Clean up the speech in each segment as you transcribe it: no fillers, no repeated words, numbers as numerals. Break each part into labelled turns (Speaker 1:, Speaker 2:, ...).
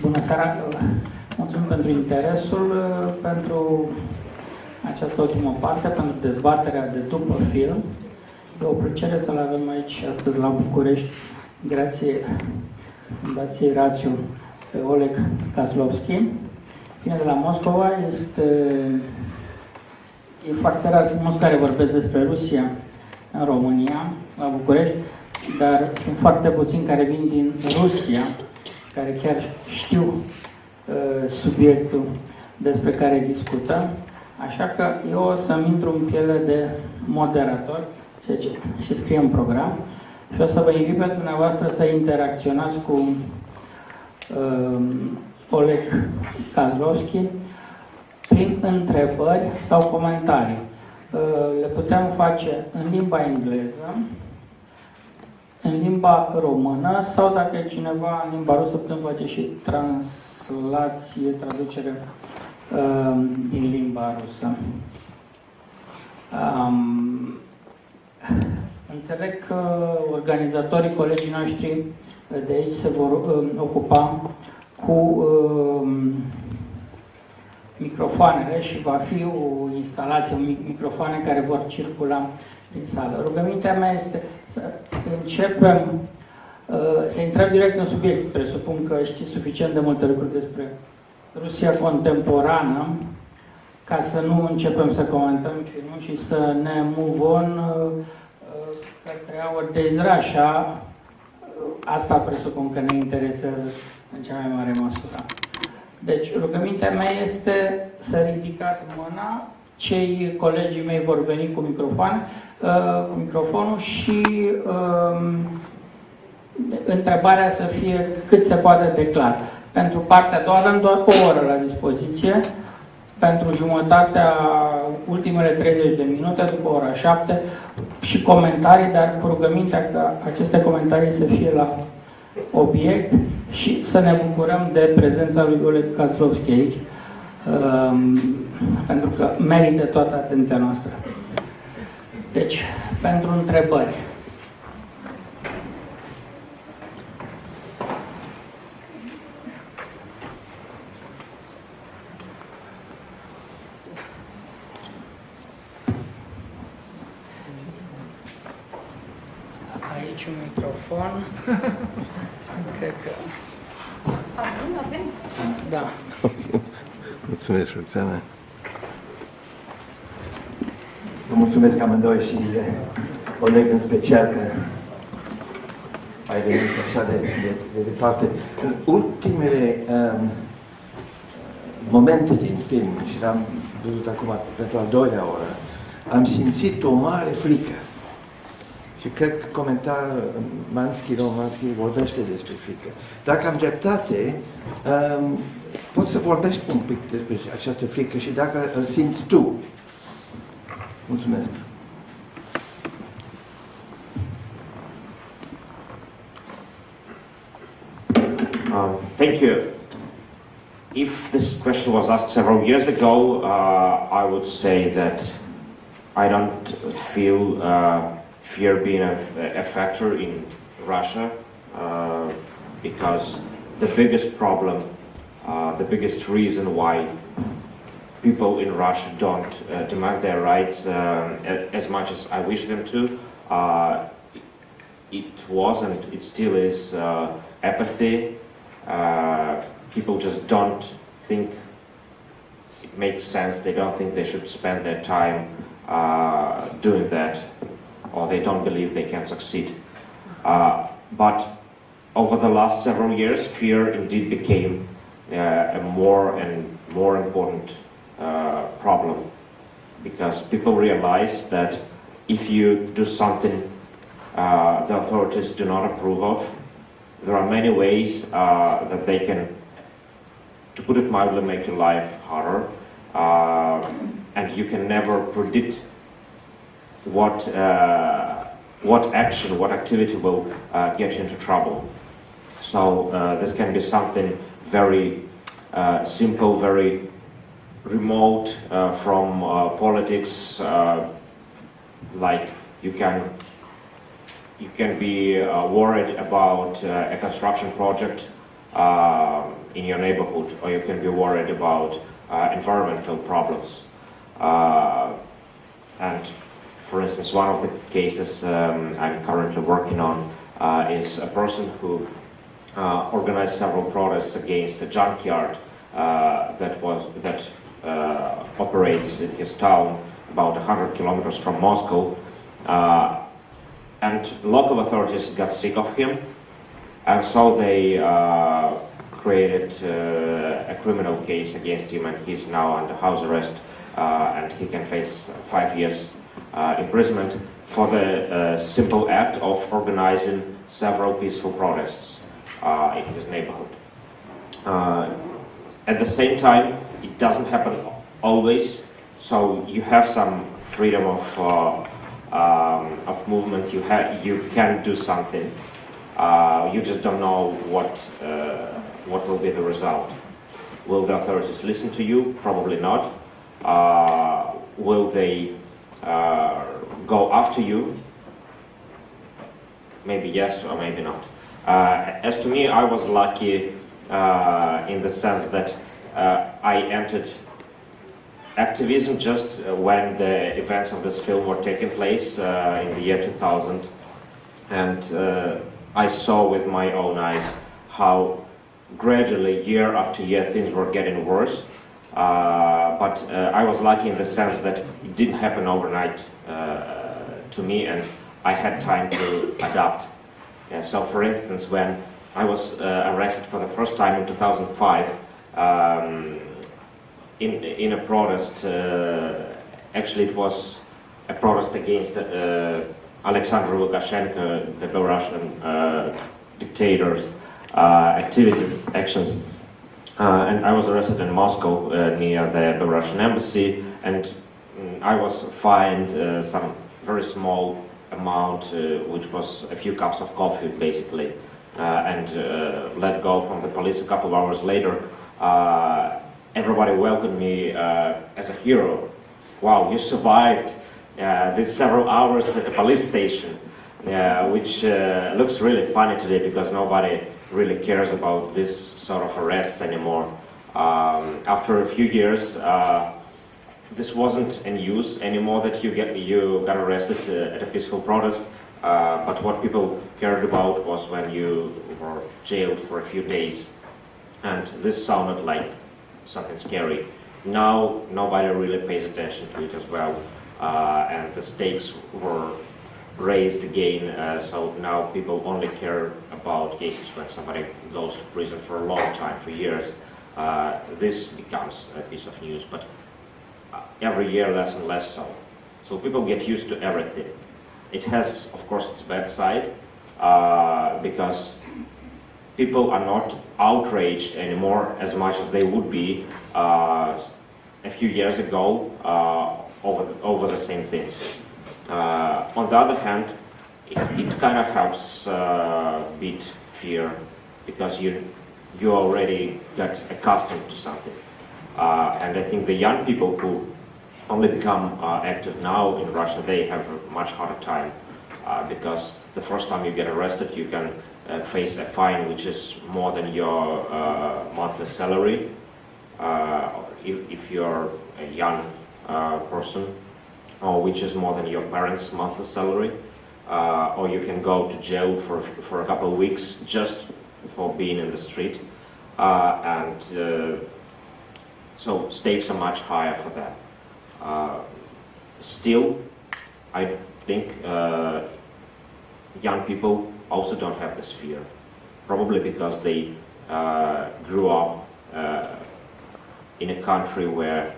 Speaker 1: Bună seara! Mulțumim pentru interesul, pentru această ultimă parte, pentru dezbaterea de după film. E o plăcere să-l avem aici astăzi la București, grație Fundației Rațiu pe Oleg Kozlovsky. Vine de la Moscova, e foarte rar, sunt mulți care vorbesc despre Rusia în România, la București, dar sunt foarte puțini care vin din Rusia, care chiar știu subiectul despre care discutăm, așa că eu o să-mi intru în piele de moderator și scriu în program și o să vă invit pe dumneavoastră să interacționați cu Oleg Kozlovsky prin întrebări sau comentarii. Le putem face în limba engleză, în limba română sau dacă e cineva în limba rusă putem face și traducere din limba rusă. Înțeleg că organizatorii, colegii noștri de aici se vor ocupa cu microfoanele și va fi o instalație, microfoane care vor circula prin sală. Rugămintea mea este să începem, să intrăm direct în subiect. Presupun că știți suficient de multe lucruri despre Rusia contemporană ca să nu începem să comentăm filmul și să ne move on către Our Days Russia. Asta presupun că ne interesează în cea mai mare măsură. Deci, rugămintea mea este să ridicați mâna. Cei colegii mei vor veni cu microfonul și întrebarea să fie cât se poate de clar. Pentru partea a doua avem doar o oră la dispoziție, pentru jumătatea, ultimele 30 de minute, după ora 7, și comentarii, dar cu rugămintea ca aceste comentarii să fie la obiect și să ne bucurăm de prezența lui Oleg Kozlovsky aici, pentru că merită toată atenția noastră. Deci, pentru întrebări. Aici un microfon. Cred că... Avem? Da.
Speaker 2: Mulțumesc, Roxana.
Speaker 3: Vă mulțumesc amândoi și Oleg în special că ai venit așa de departe. În ultimele momente din film, și l-am văzut acum pentru a doilea oră, am simțit o mare frică. Și cred că comentarul Romanski vorbește despre frică. Dacă am dreptate, poți să vorbești un pic despre această frică și dacă îl simți tu. Mulțumesc.
Speaker 4: Thank you. If this question was asked several years ago, I would say that I don't feel fear being a factor in Russia because the biggest problem, the biggest reason why people in Russia don't demand their rights as much as I wish them to, it was and it still is apathy. People just don't think it makes sense. They don't think they should spend their time doing that, or they don't believe they can succeed. But over the last several years, fear indeed became a more and more important problem, because people realize that if you do something the authorities do not approve of, there are many ways that they can, to put it mildly, make your life harder, and you can never predict what action, what activity will get you into trouble. So this can be something very simple, very remote from politics, like you can be worried about a construction project in your neighborhood, or you can be worried about environmental problems. And for instance, one of the cases I'm currently working on is a person who organized several protests against a junkyard that operates in his town about 100 kilometers from Moscow. And local authorities got sick of him, and so they created a criminal case against him, and he's now under house arrest, and he can face 5 years imprisonment for the simple act of organizing several peaceful protests in his neighborhood. At the same time, it doesn't happen always, so you have some freedom of movement. You can do something. You just don't know what will be the result. Will the authorities listen to you? Probably not. Will they go after you? Maybe yes or maybe not. As to me, I was lucky in the sense that I entered activism just when the events of this film were taking place in the year 2000, and I saw with my own eyes how gradually, year after year, things were getting worse. But I was lucky in the sense that it didn't happen overnight to me, and I had time to adapt. Yeah, so, for instance, when I was arrested for the first time in 2005 in a protest, actually it was a protest against Alexander Lukashenko, the Belarusian dictator's actions. And I was arrested in Moscow near the Belarusian embassy, and I was fined some very small amount, which was a few cups of coffee basically, and let go from the police a couple of hours later. Everybody welcomed me as a hero. Wow, you survived these several hours at the police station, which looks really funny today because nobody really cares about this sort of arrests anymore. After a few years, this wasn't in use anymore that you got arrested at a peaceful protest, but what people cared about was when you were jailed for a few days, and this sounded like something scary. Now nobody really pays attention to it as well, and the stakes were raised again, so now people only care about cases when somebody goes to prison for a long time, for years. This becomes a piece of news, but every year less and less so. So people get used to everything. It has, of course, its bad side, because people are not outraged anymore as much as they would be a few years ago over the same things. On the other hand, it kind of helps beat fear, because you already got accustomed to something. And I think the young people who only become active now in Russia, they have a much harder time, because the first time you get arrested, you can face a fine which is more than your monthly salary, if you're a young person, or which is more than your parents' monthly salary, or you can go to jail for a couple of weeks just for being in the street, and so stakes are much higher for that. Still, I think young people also don't have this fear, probably because they grew up in a country where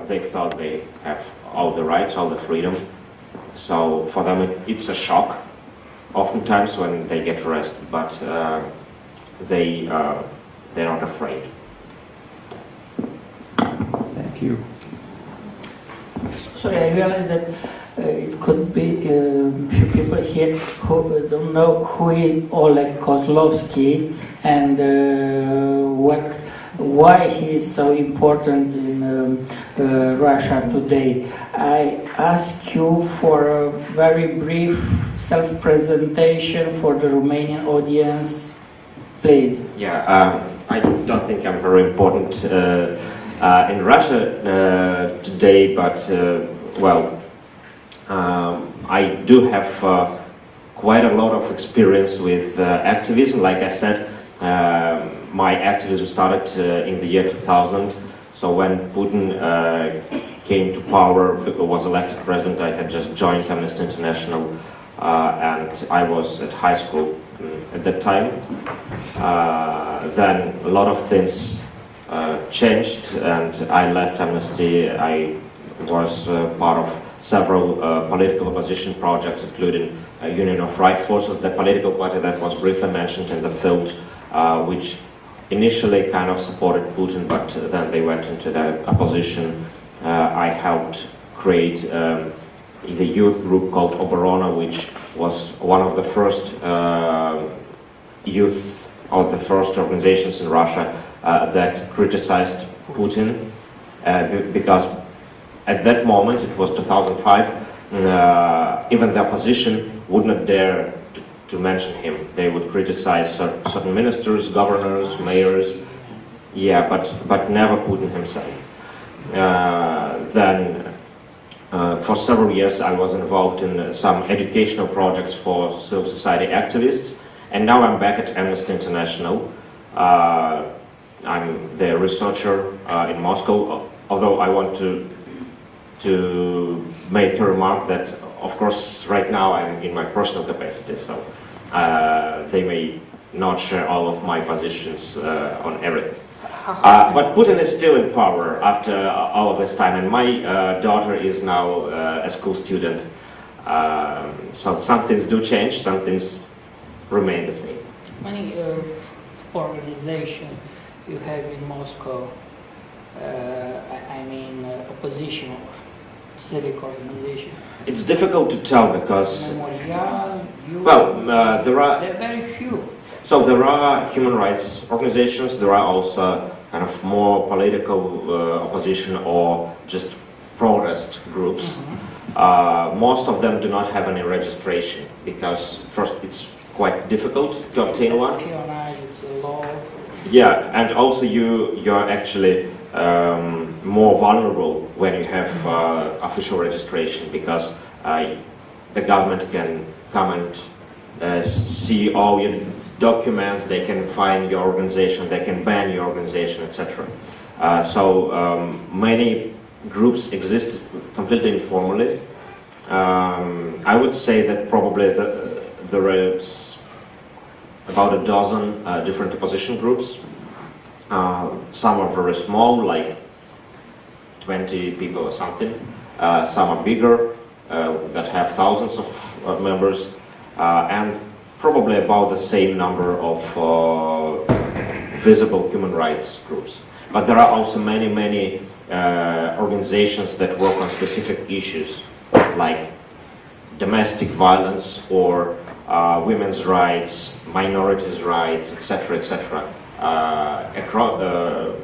Speaker 4: they thought they have all the rights, all the freedom. So for them it's a shock oftentimes when they get arrested, but they're not afraid.
Speaker 3: Thank you.
Speaker 1: Sorry, I realize that it could be few people here who don't know who is Oleg Kozlovsky and why he is so important in Russia today. I ask you for a very brief self-presentation for the Romanian audience. Please.
Speaker 4: Yeah, I don't think I'm very important in Russia today, but well, I do have quite a lot of experience with activism. Like I said, my activism started in the year 2000. So when Putin came to power, was elected president, I had just joined Amnesty International, and I was at high school at that time. Then a lot of things changed, and I left Amnesty. I was part of several political opposition projects, including Union of Right Forces, the political party that was briefly mentioned in the film, which initially kind of supported Putin, but then they went into the opposition. I helped create the youth group called Oborona, which was one of the first youth or the first organizations in Russia that criticized Putin, because at that moment, it was 2005, even the opposition would not dare to mention him. They would criticize certain ministers, governors, mayors, yeah, but never Putin himself. Then for several years I was involved in some educational projects for civil society activists, and now I'm back at Amnesty International. I'm the researcher in Moscow, although I want to make a remark that, of course, right now I'm in my personal capacity, so they may not share all of my positions on everything. But Putin is still in power after all of this time, and my daughter is now a school student. So some things do change, some things remain the same.
Speaker 1: Many organizations you have in Moscow, I mean opposition, civic organization.
Speaker 4: It's difficult to tell because,
Speaker 1: Memorial,
Speaker 4: well, there are
Speaker 1: very few.
Speaker 4: So there are human rights organizations, there are also kind of more political opposition or just protest groups. Most of them do not have any registration because first it's quite difficult to obtain one.
Speaker 1: Espionage, it's a law.
Speaker 4: Yeah, and also you're actually more vulnerable when you have official registration, because the government can come and see all your documents, they can find your organization, they can ban your organization, etc. So many groups exist completely informally. I would say that probably there is about a dozen different opposition groups. Some are very small, like 20 people or something. Some are bigger, that have thousands of members, and probably about the same number of visible human rights groups. But there are also many organizations that work on specific issues, like domestic violence or women's rights, minorities' rights, etc., etc.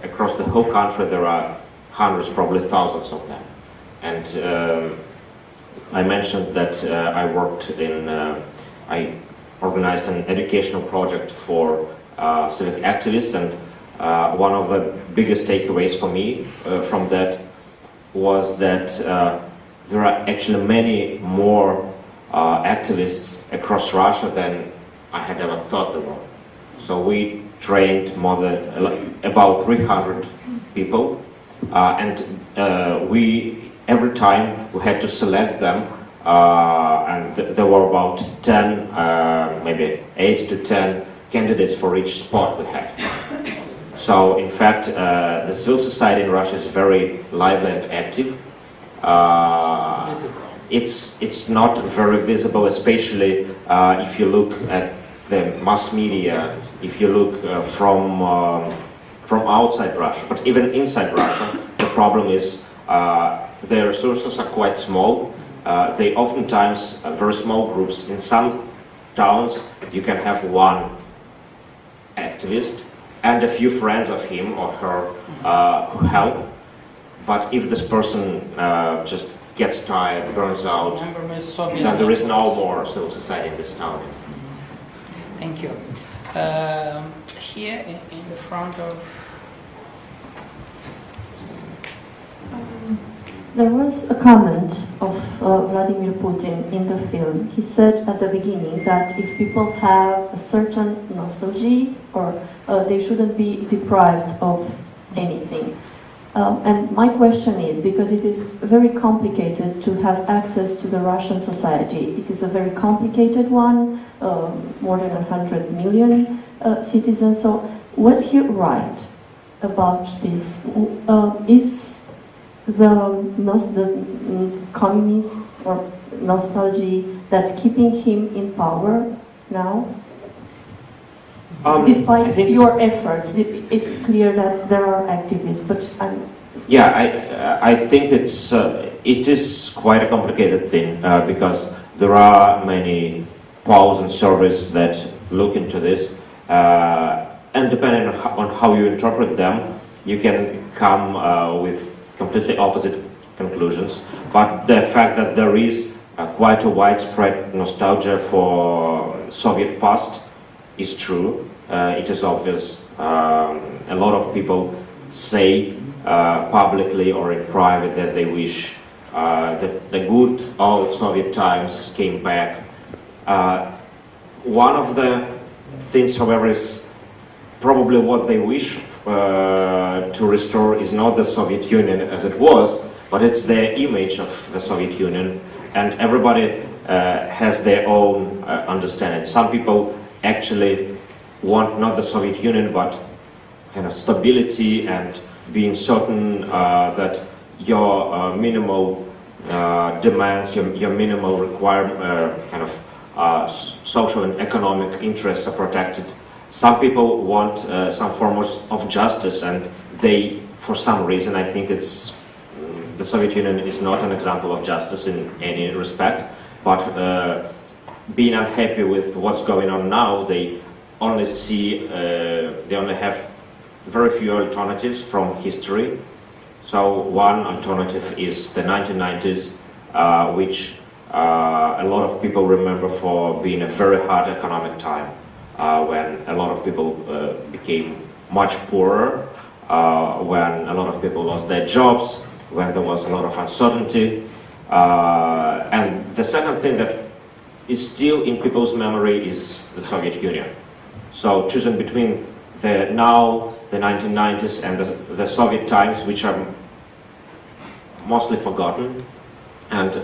Speaker 4: Across the whole country, there are hundreds, probably thousands of them. And I mentioned that I organized an educational project for civic activists, and one of the biggest takeaways for me from that was that there are actually many more activists across Russia than I had ever thought there were. So we trained more than about 300 people, and every time we had to select them, and there were about 10, maybe 8 to 10 candidates for each spot we had. So in fact, the civil society in Russia is very lively and active. It's not very visible, especially if you look at the mass media, if you look from outside Russia. But even inside Russia, the problem is their resources are quite small. They oftentimes are very small groups. In some towns, you can have one activist and a few friends of him or her who help. But if this person just gets tired, burns out, then there is no more civil society in this town.
Speaker 1: Thank you. here in the front of...
Speaker 5: There was a comment of Vladimir Putin in the film. He said at the beginning that if people have a certain nostalgia, or they shouldn't be deprived of anything. And my question is, because it is very complicated to have access to the Russian society. It is a very complicated one, more than 100 million citizens. So was he right about this? Is the communist or nostalgia that's keeping him in power now? Despite your efforts, it's clear that there are activists, but
Speaker 4: I think it is quite a complicated thing because there are many polls and surveys that look into this, and depending on how you interpret them, you can come with completely opposite conclusions. But the fact that there is quite a widespread nostalgia for Soviet past is true. It is obvious. A lot of people say publicly or in private that they wish that the good old Soviet times came back. One of the things, however, is probably what they wish to restore is not the Soviet Union as it was, but it's the image of the Soviet Union, and everybody has their own understanding. Some people actually want not the Soviet Union, but kind of stability and being certain that your minimal demands, your minimal requirement, social and economic interests are protected. Some people want some form of justice, and they, for some reason, I think the Soviet Union is not an example of justice in any respect, but being unhappy with what's going on now, they only have very few alternatives from history. So one alternative is the 1990s, which a lot of people remember for being a very hard economic time, when a lot of people became much poorer, when a lot of people lost their jobs, when there was a lot of uncertainty. And the second thing that is still in people's memory is the Soviet Union. So choosing between the 1990s and the Soviet times, which are mostly forgotten, and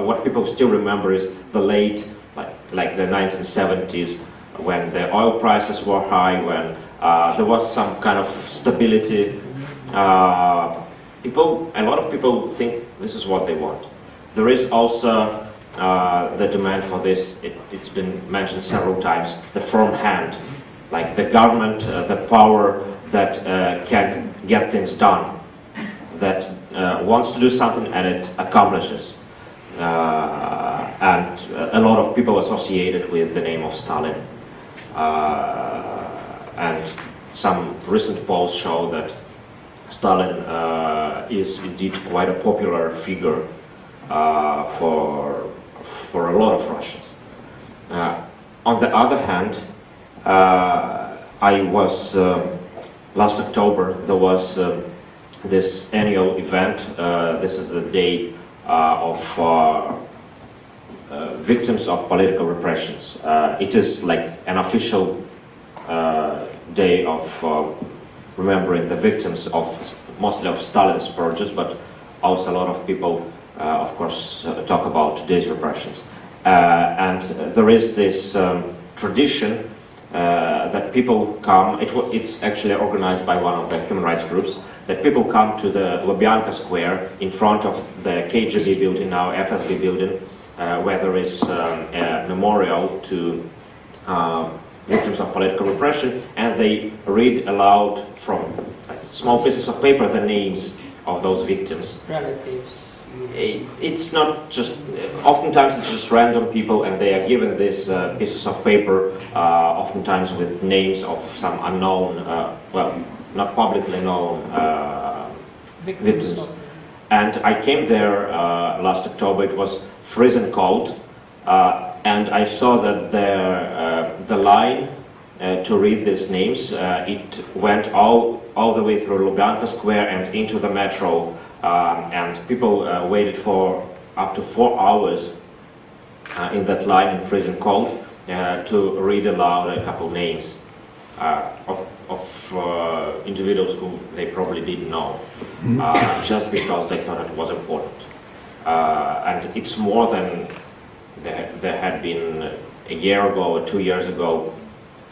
Speaker 4: what people still remember is the late, like the 1970s, when the oil prices were high, when there was some kind of stability. A lot of people think this is what they want. There is also the demand for this, it's been mentioned several times, the firm hand, like the government, the power that can get things done, that wants to do something and it accomplishes. And a lot of people associated with the name of Stalin. And some recent polls show that Stalin is indeed quite a popular figure for a lot of Russians. On the other hand, I was last October there was this annual event. This is the day of victims of political repressions. It is like an official day of remembering the victims of mostly of Stalin's purges, but also a lot of people, of course, talk about today's repressions. And there is this tradition that people come, it's actually organized by one of the human rights groups, that people come to the Lubyanka Square in front of the KGB building, now FSB building, where there is a memorial to victims of political repression, and they read aloud from small pieces of paper the names of those victims.
Speaker 1: Relatives.
Speaker 4: It's not just, oftentimes it's just random people, and they are given these pieces of paper, oftentimes with names of some unknown, well, not publicly known victims. And I came there last October. It was freezing cold, and I saw that the line to read these names. It went all the way through Lubyanka Square and into the metro, and people waited for up to 4 hours in that line in freezing cold to read aloud a couple names of individuals who they probably didn't know, just because they thought it was important. And it's more than there had been a year ago or 2 years ago.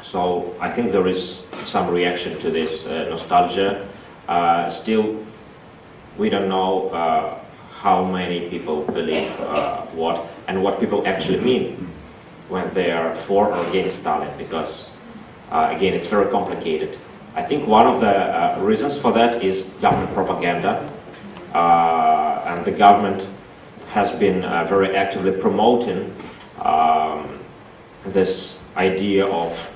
Speaker 4: So I think there is some reaction to this nostalgia. Still, we don't know how many people believe what people actually mean when they are for or against Stalin, because again, it's very complicated. I think one of the reasons for that is government propaganda, and the government has been very actively promoting this idea of,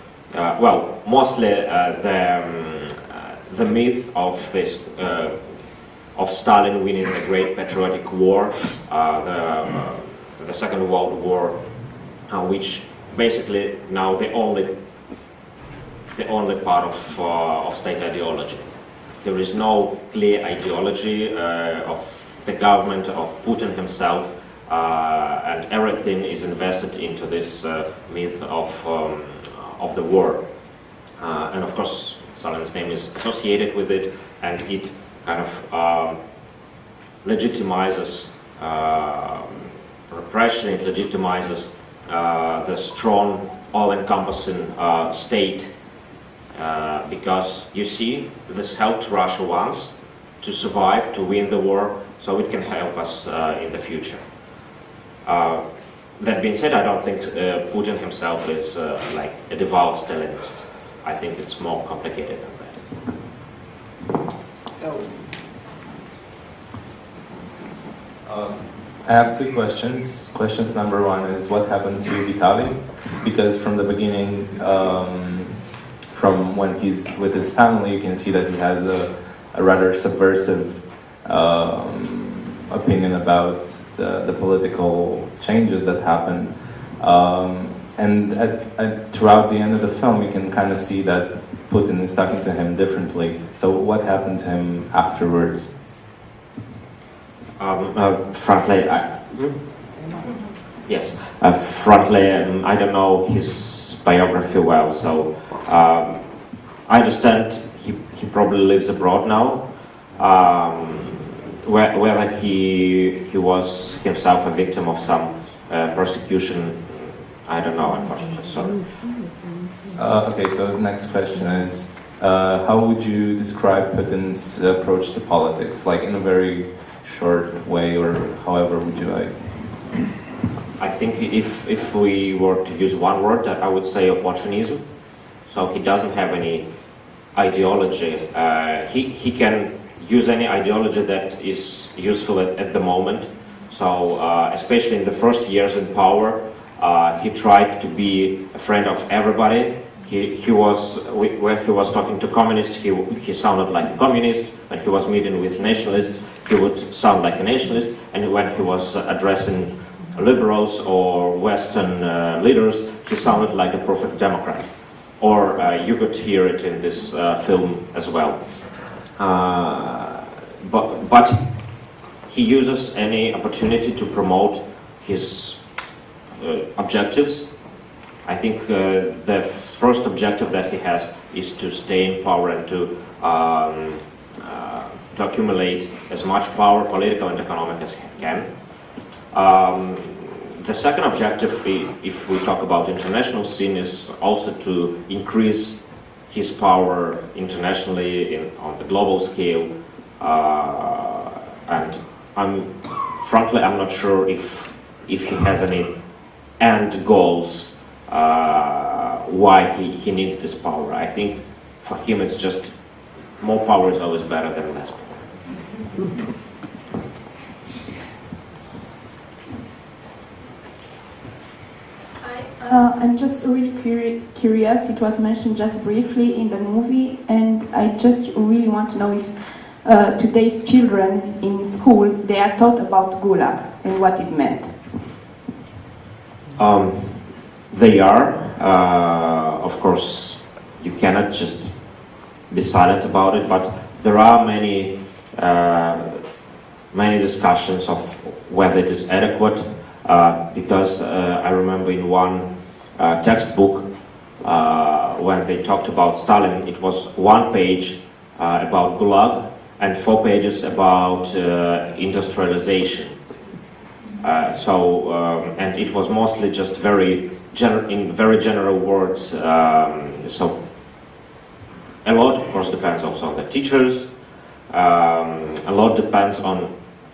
Speaker 4: well, mostly the myth of this of Stalin winning the Great Patriotic War, the Second World War, which basically now the only part of state ideology. There is no clear ideology of the government, of Putin himself, and everything is invested into this myth of the war. And of course, Stalin's name is associated with it, and it kind of legitimizes repression, it legitimizes the strong, all-encompassing state, because you see, this helped Russia once to survive, to win the war, so it can help us in the future. That being said, I don't think Putin himself is like a devout Stalinist. I think it's more complicated than that.
Speaker 6: I have two questions. Questions number one is what happened to Vitaly? Because from the beginning, from when he's with his family, you can see that he has a rather subversive opinion about the political changes that happened. And throughout the end of the film, you can kind of see that Putin is talking to him differently. So what happened to him afterwards?
Speaker 4: Frankly, yes. Frankly, I don't know his biography well, so I understand he probably lives abroad now. Whether he was himself a victim of some persecution, I don't know, unfortunately. Sorry.
Speaker 6: Okay, so the next question is, how would you describe Putin's approach to politics? Like in a very short way, or however would you like?
Speaker 4: I think if we were to use one word, I would say opportunism. So he doesn't have any ideology. He can use any ideology that is useful at the moment. So especially in the first years in power, he tried to be a friend of everybody. When he was talking to communists, he sounded like a communist. When he was meeting with nationalists, he would sound like a nationalist. And when he was addressing liberals or Western leaders, he sounded like a perfect Democrat. Or you could hear it in this film as well. But he uses any opportunity to promote his objectives. I think the first objective that he has is to stay in power and to accumulate as much power, political and economic, as he can. The second objective, if we talk about international scene, is also to increase his power internationally on the global scale. And frankly, I'm not sure if he has any end goals why he needs this power. I think for him it's just more power is always better than less power.
Speaker 7: I'm just really curious. It was mentioned just briefly in the movie, and I just really want to know if today's children in school, they are taught about Gulag and what it meant.
Speaker 4: They are, of course, cannot just be silent about it, but there are many discussions of whether it is adequate, because I remember in one textbook when they talked about Stalin, it was 1 page about Gulag and 4 pages about industrialization. And it was mostly just in very general words. So a lot, of course, depends also on the teachers. A lot depends on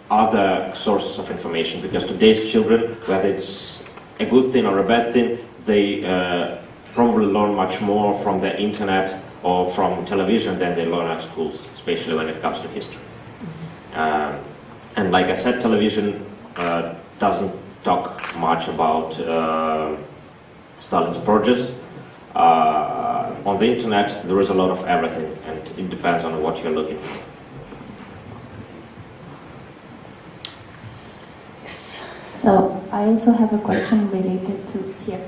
Speaker 4: other sources of information, because today's children, whether it's a good thing or a bad thing, they probably learn much more from the internet or from television than they learn at schools, especially when it comes to history. And like I said, television doesn't talk much about Stalin's purges. On the internet, there is a lot of everything, and it depends on what you're looking for.
Speaker 1: Yes.
Speaker 8: So I also have a question related to here.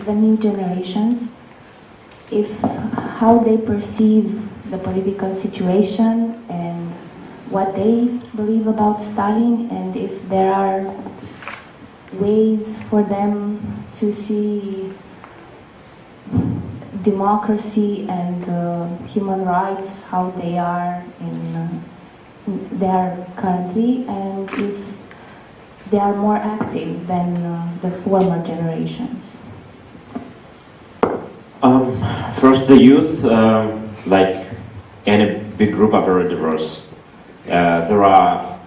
Speaker 8: The new generations, how they perceive the political situation and what they believe about Stalin, and if there are ways for them to see democracy and human rights, how they are there currently, and if they are more active than the former generations.
Speaker 4: First, the youth, like any big group, are very diverse. There are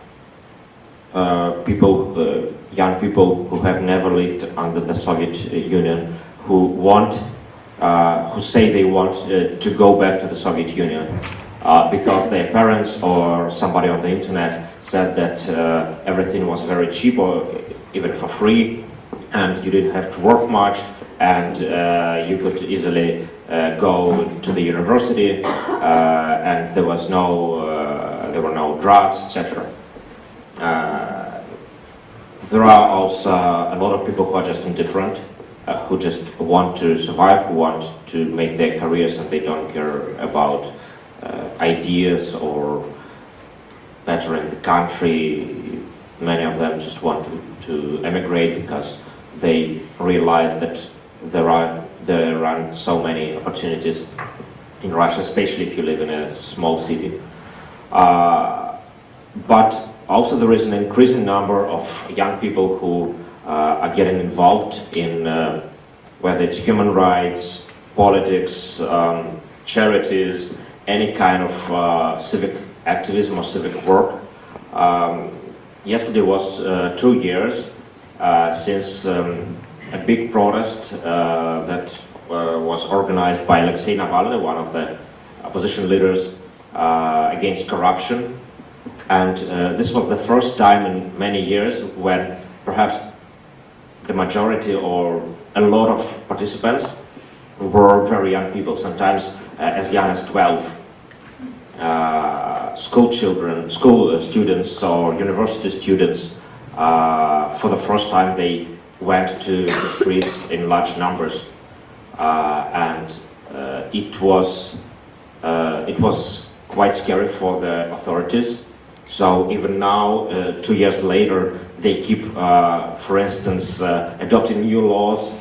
Speaker 4: young people who have never lived under the Soviet Union, who say they want to go back to the Soviet Union because their parents or somebody on the internet said that everything was very cheap or even for free, and you didn't have to work much, and you could easily go to the university, and there were no drugs, etc. There are also a lot of people who are just indifferent, who just want to survive, who want to make their careers, and they don't care about ideas or bettering the country. Many of them just want to emigrate because they realize that there are so many opportunities in Russia, especially if you live in a small city. But also there is an increasing number of young people who are getting involved in whether it's human rights, politics, charities, any kind of civic activism or civic work. Yesterday was 2 years since a big protest that was organized by Alexei Navalny, one of the opposition leaders, against corruption. And this was the first time in many years when perhaps the majority or a lot of participants were very young people, sometimes as young as 12. School students or university students, for the first time they went to the streets in large numbers, and it was quite scary for the authorities. So even now, 2 years later, they keep, for instance, adopting new laws.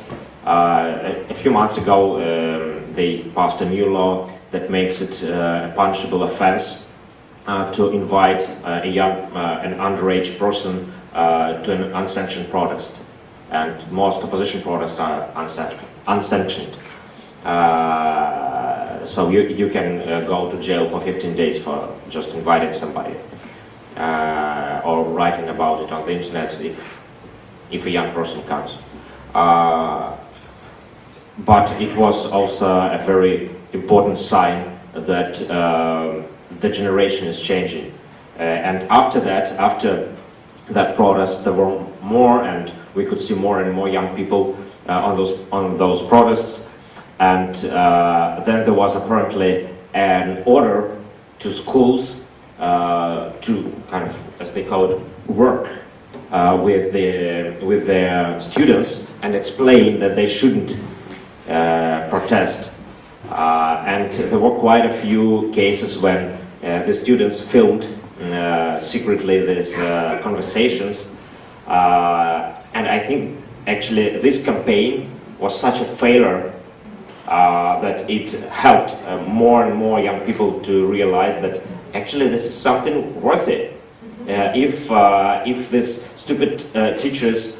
Speaker 4: A few months ago, they passed a new law that makes it a punishable offense to invite an underage person to an unsanctioned protest. And most opposition protests are unsanctioned. So you can go to jail for 15 days for just inviting somebody. Or writing about it on the internet if a young person comes. But it was also a very important sign that the generation is changing. And after that protest, there were more, and we could see more and more young people on those protests. And then there was apparently an order to schools to kind of, as they call it, work with their students and explain that they shouldn't protest. And there were quite a few cases when the students filmed secretly these conversations. And I think actually this campaign was such a failure that it helped more and more young people to realize that actually this is something worth it. If these stupid teachers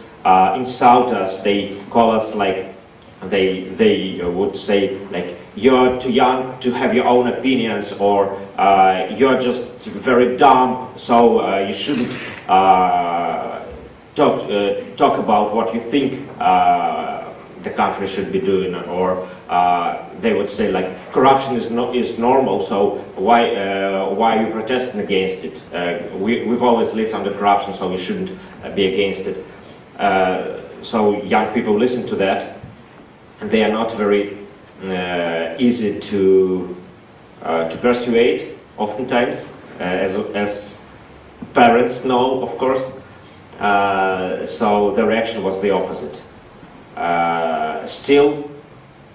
Speaker 4: insult us, they call us like, they would say like, you're too young to have your own opinions, or you're just very dumb, so you shouldn't talk about what you think the country should be doing, or they would say like, corruption is normal, so why are you protesting against it? We've always lived under corruption, so we shouldn't be against it. So young people listen to that, and they are not very easy to persuade, oftentimes, as parents know, of course. So the reaction was the opposite. Still,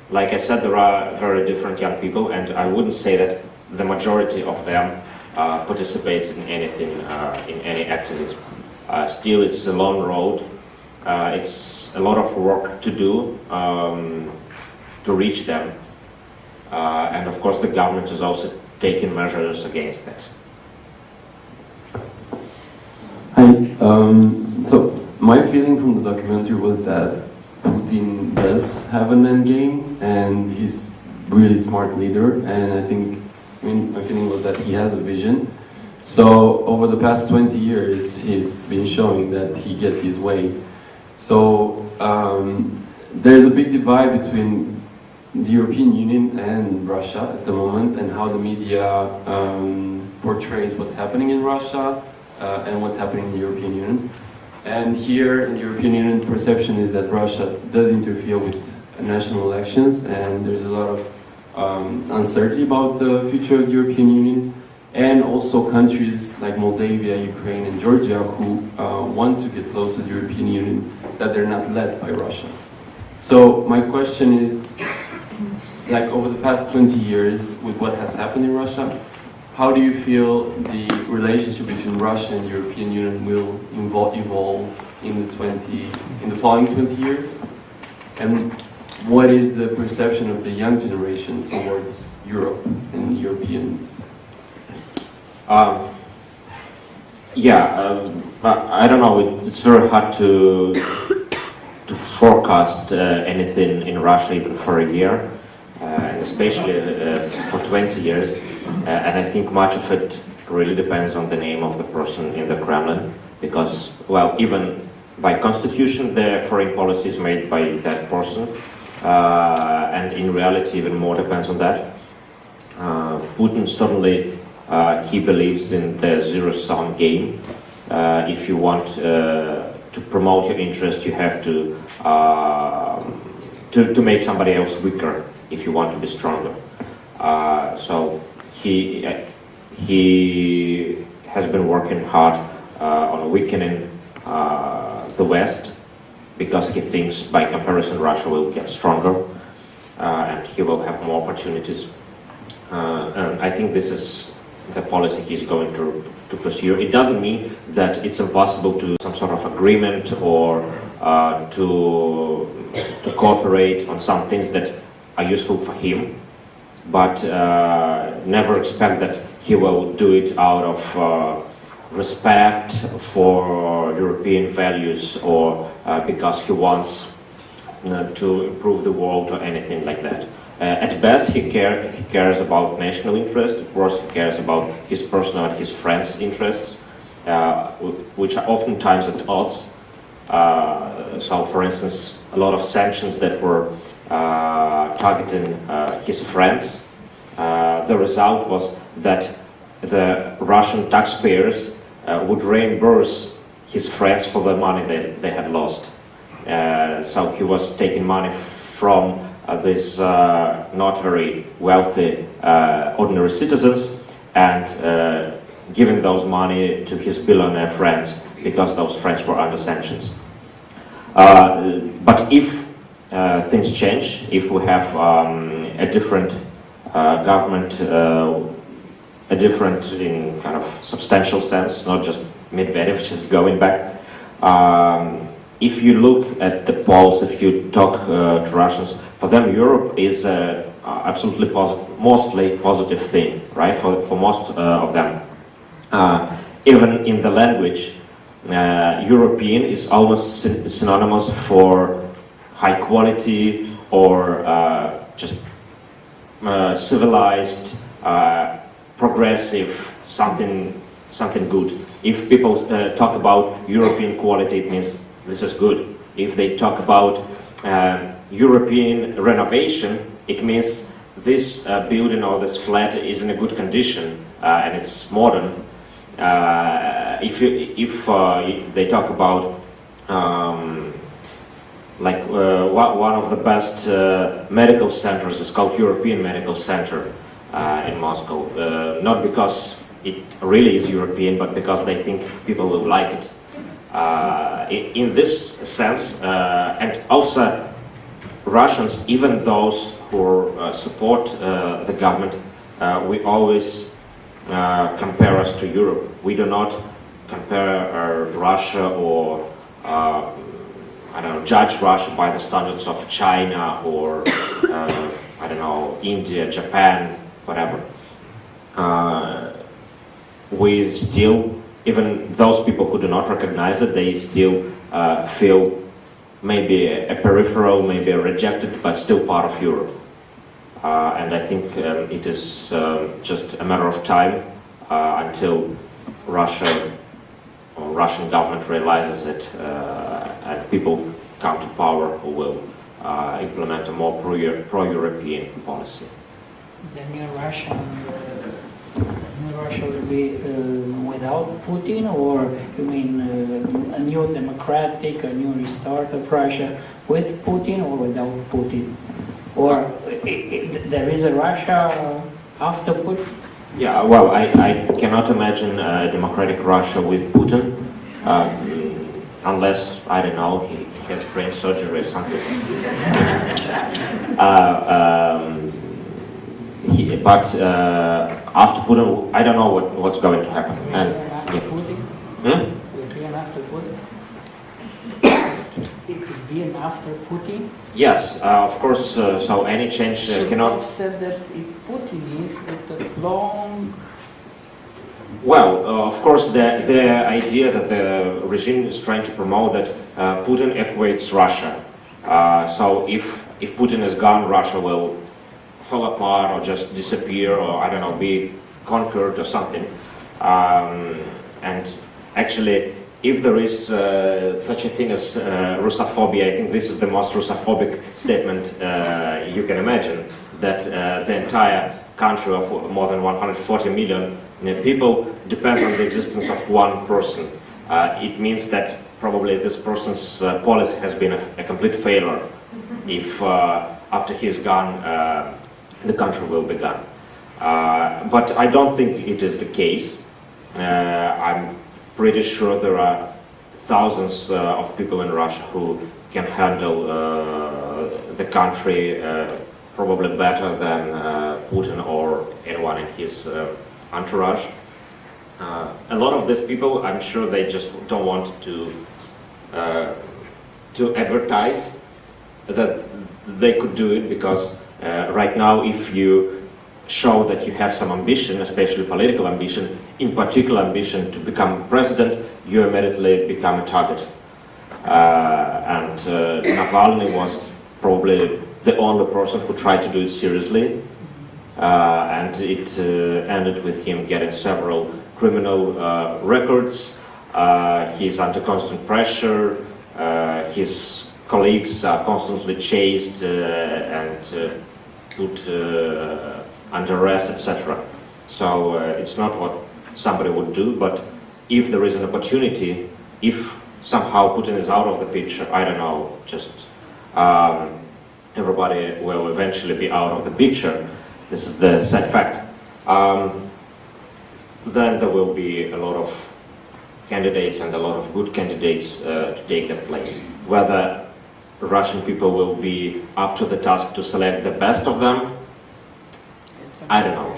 Speaker 4: like I said, there are very different young people, and I wouldn't say that the majority of them participates in anything, in any activism. Still, it's a long road. It's a lot of work to do to reach them. And of course, the government is also taking measures against that.
Speaker 9: Hi. So my feeling from the documentary was that Putin does have an end game, and he's really smart leader. And I think, my feeling was that he has a vision. So over the past 20 years, he's been showing that he gets his way. So there's a big divide between the European Union and Russia at the moment, and how the media portrays what's happening in Russia and what's happening in the European Union. And here in the European Union, the perception is that Russia does interfere with national elections, and there's a lot of uncertainty about the future of the European Union. And also countries like Moldavia, Ukraine, and Georgia who want to get close to the European Union, that they're not led by Russia. So my question is, like over the past 20 years, with what has happened in Russia, how do you feel the relationship between Russia and the European Union will evolve in the following 20 years? And what is the perception of the young generation towards Europe and Europeans?
Speaker 4: I don't know. It's very hard to forecast anything in Russia even for a year, and especially for 20 years. And I think much of it really depends on the name of the person in the Kremlin, because, well, even by constitution, the foreign policy is made by that person, and in reality, even more depends on that. Putin certainly. He believes in the zero-sum game. If you want to promote your interest, you have to make somebody else weaker if you want to be stronger. So he has been working hard on weakening the West, because he thinks by comparison Russia will get stronger and he will have more opportunities. And I think this is the policy he's going to pursue. It doesn't mean that it's impossible to some sort of agreement or to cooperate on some things that are useful for him, but never expect that he will do it out of respect for European values or because he wants to improve the world or anything like that. At best, he cares about national interest. Of course, he cares about his personal and his friends' interests, which are oftentimes at odds. So, for instance, a lot of sanctions that were targeting his friends, the result was that the Russian taxpayers would reimburse his friends for the money they had lost. So he was taking money from these not very wealthy ordinary citizens and giving those money to his billionaire friends because those friends were under sanctions. But if things change, if we have a different government, a different in kind of substantial sense, not just Medvedev just going back. If you look at the polls, if you talk to Russians, for them Europe is absolutely mostly positive thing, right? For most of them. Even in the language, European is almost synonymous for high quality or just civilized, progressive, something good. If people talk about European quality, it means this is good. If they talk about European renovation, it means this building or this flat is in a good condition and it's modern. If they talk about one of the best medical centers is called European Medical Center in Moscow, not because it really is European, but because they think people will like it. In this sense, and also Russians, even those who support the government, we always compare us to Europe. We do not compare Russia or I don't know, judge Russia by the standards of China or I don't know, India, Japan, whatever. We still, even those people who do not recognize it, they still feel maybe a peripheral, maybe a rejected, but still part of Europe. And I think it is just a matter of time until Russia or Russian government realizes it and people come to power who will implement a more pro-European policy.
Speaker 1: The new Russia will be without Putin, or you mean a new democratic, a new restart of Russia with Putin or without Putin? Or there is a Russia after Putin?
Speaker 4: Yeah, well, I cannot imagine a democratic Russia with Putin, unless, I don't know, he has brain surgery or something. But after Putin, I don't know what's going to happen. And
Speaker 1: after Putin? Will be an after Putin? It could be an after Putin?
Speaker 4: Yes, of course. So any change cannot.
Speaker 1: You've said that Putin is with a long.
Speaker 4: Well, of course, the idea that the regime is trying to promote that Putin equates Russia. So if Putin is gone, Russia will fall apart or just disappear, or I don't know, be conquered or something. And actually, if there is such a thing as Russophobia, I think this is the most Russophobic statement you can imagine, that the entire country of more than 140 million people depends on the existence of one person. It means that probably this person's policy has been a complete failure. If after he's gone, the country will be gone. But I don't think it is the case. I'm pretty sure there are thousands of people in Russia who can handle the country probably better than Putin or anyone in his entourage. A lot of these people, I'm sure they just don't want to advertise that they could do it, because right now, if you show that you have some ambition, especially political ambition, in particular ambition to become president, you immediately become a target. And Navalny was probably the only person who tried to do it seriously, and it ended with him getting several criminal records. He's under constant pressure. His colleagues are constantly chased and put under arrest, etc. So it's not what somebody would do, but if there is an opportunity, if somehow Putin is out of the picture, I don't know, just everybody will eventually be out of the picture. This is the sad fact. Then there will be a lot of candidates and a lot of good candidates to take that place. Whether Russian people will be up to the task to select the best of them, I don't know.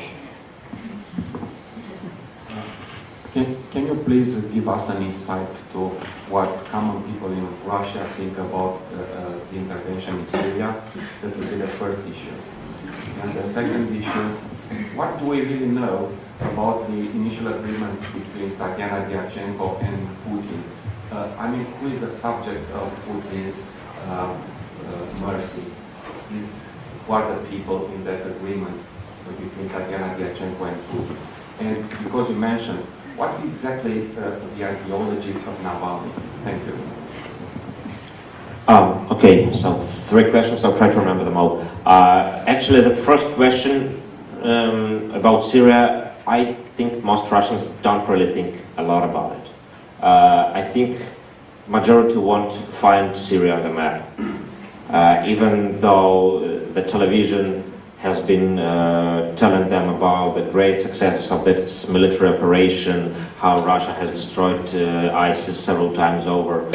Speaker 10: Can you please give us an insight to what common people in Russia think about the intervention in Syria? That would be the first issue. And the second issue, what do we really know about the initial agreement between Tatiana Dyachenko and Putin? I mean, who is the subject of Putin's mercy? Who are the people in that agreement between Tatiana Dyachenko and Putin? And because you mentioned, what exactly is the ideology of Navalny? Thank you.
Speaker 4: Okay, so 3 questions, I'll try to remember them all. Actually, the first question about Syria, I think most Russians don't really think a lot about it. I think majority won't find Syria on the map, even though the television has been telling them about the great successes of this military operation, how Russia has destroyed ISIS several times over.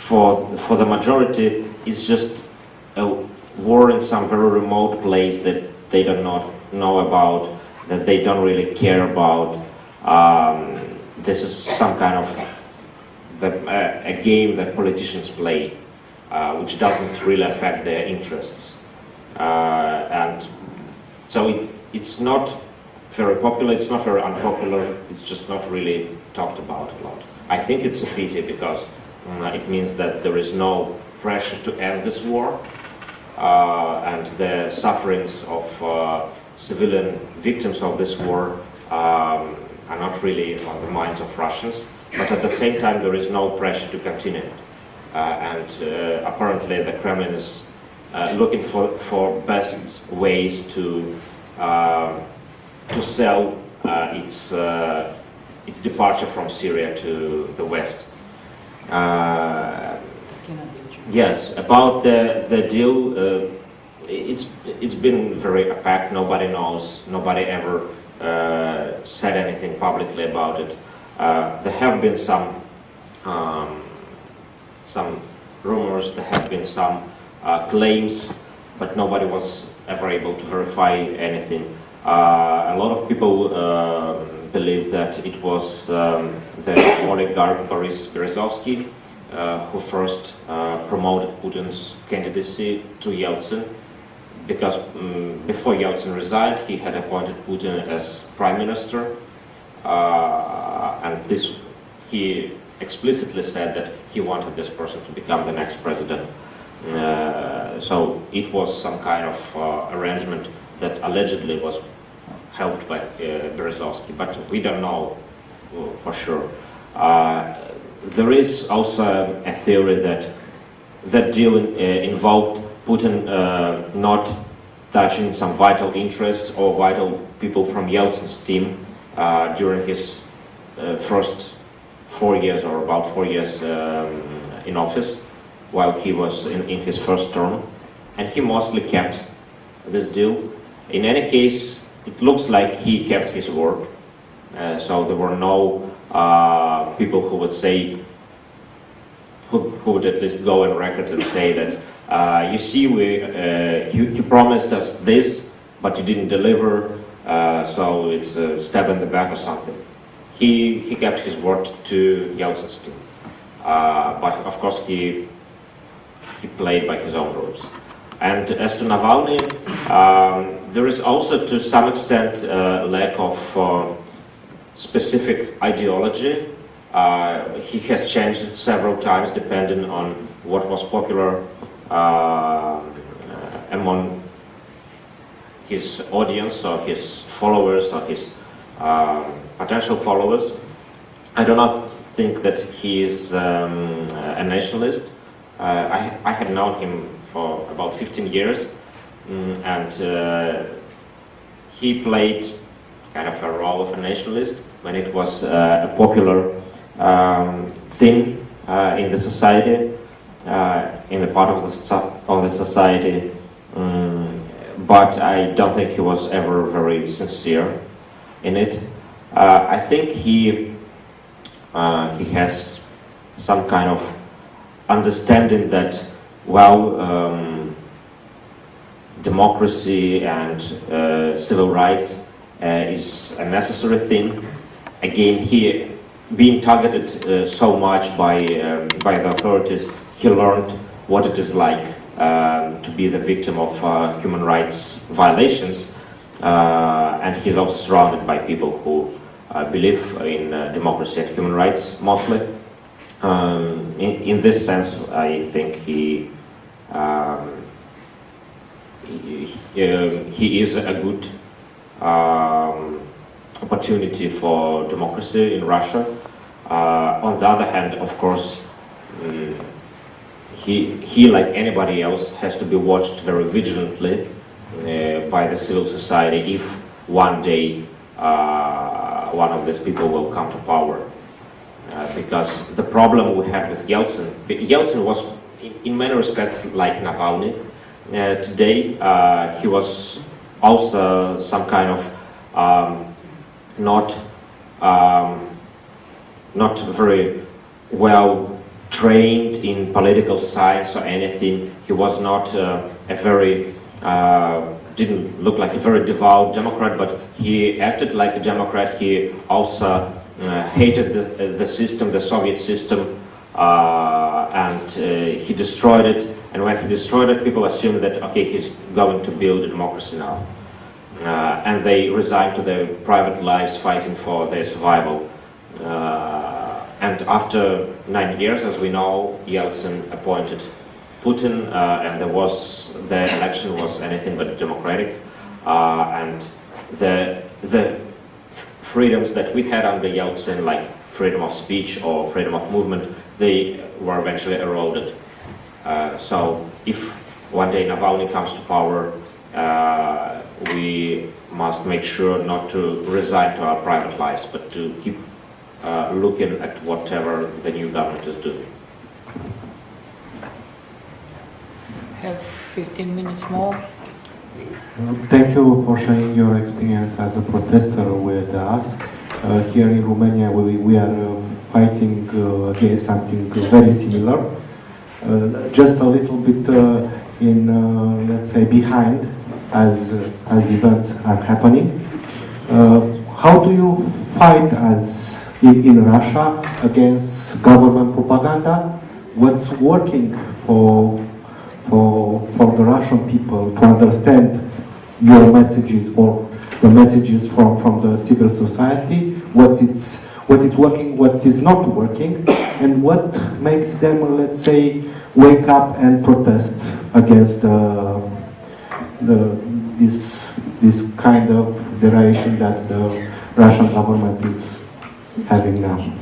Speaker 4: For the majority, it's just a war in some very remote place that they do not know about, that they don't really care about. This is some kind of a game that politicians play, which doesn't really affect their interests. And so it's not very popular, it's not very unpopular, it's just not really talked about a lot. I think it's a pity because it means that there is no pressure to end this war, and the sufferings of civilian victims of this war are not really on the minds of Russians, but at the same time there is no pressure to continue it. And apparently the Kremlin is looking for best ways to sell its departure from Syria to the West. Yes, about the deal, it's been very opaque. Nobody knows. Nobody ever said anything publicly about it. There have been some rumors. There have been some claims, but nobody was ever able to verify anything. A lot of people believe that it was the oligarch Kozlovsky who first promoted Putin's candidacy to Yeltsin, because before Yeltsin resigned, he had appointed Putin as prime minister, and he explicitly said that he wanted this person to become the next president. So it was some kind of arrangement that allegedly was helped by Berezovsky, but we don't know for sure. There is also a theory that that deal involved Putin not touching some vital interests or vital people from Yeltsin's team during his first 4 years, or about 4 years in office, while he was in his first term, and he mostly kept this deal. In any case, it looks like he kept his word, so there were no people who would say, who would at least go on record and say that, you see, he promised us this, but you didn't deliver, so it's a stab in the back or something. He kept his word to Yeltsin's team, but of course he played by his own rules. And as to Navalny, there is also to some extent lack of specific ideology. He has changed it several times depending on what was popular among his audience or his followers or his potential followers. I do not think that he is a nationalist. I had known him for about 15 years, and he played kind of a role of a nationalist when it was a popular thing in the society, in the part of the society, but I don't think he was ever very sincere in it. I think he has some kind of understanding that, well, democracy and civil rights is a necessary thing. Again, he being targeted so much by the authorities, he learned what it is like to be the victim of human rights violations, and he's also surrounded by people who believe in democracy and human rights mostly. In this sense, I think he is a good opportunity for democracy in Russia. On the other hand, of course, he, like anybody else, has to be watched very vigilantly by the civil society if one day one of these people will come to power. Because the problem we had with Yeltsin was in many respects like Navalny. Today he was also some kind of not very well trained in political science or anything. He was not didn't look like a very devout Democrat, but he acted like a Democrat. He also hated the system, the Soviet system, and he destroyed it. And when he destroyed it, people assumed that, okay, he's going to build a democracy now. And they resigned to their private lives fighting for their survival. And after 9 years, as we know, Yeltsin appointed Putin, and the election was anything but democratic. And the freedoms that we had under Yeltsin, like freedom of speech or freedom of movement, they were eventually eroded. So if one day Navalny comes to power, we must make sure not to resign to our private lives, but to keep looking at whatever the new government is doing.
Speaker 1: Have 15 minutes more.
Speaker 11: Thank you for sharing your experience as a protester with us. Here in Romania, we are fighting against something very similar. Just a little bit let's say, behind as events are happening. How do you fight in Russia against government propaganda? What's working for the Russian people to understand your messages or the messages from the civil society? What is working, what is not working, and what makes them, let's say, wake up and protest against this kind of direction that the Russian government is having now?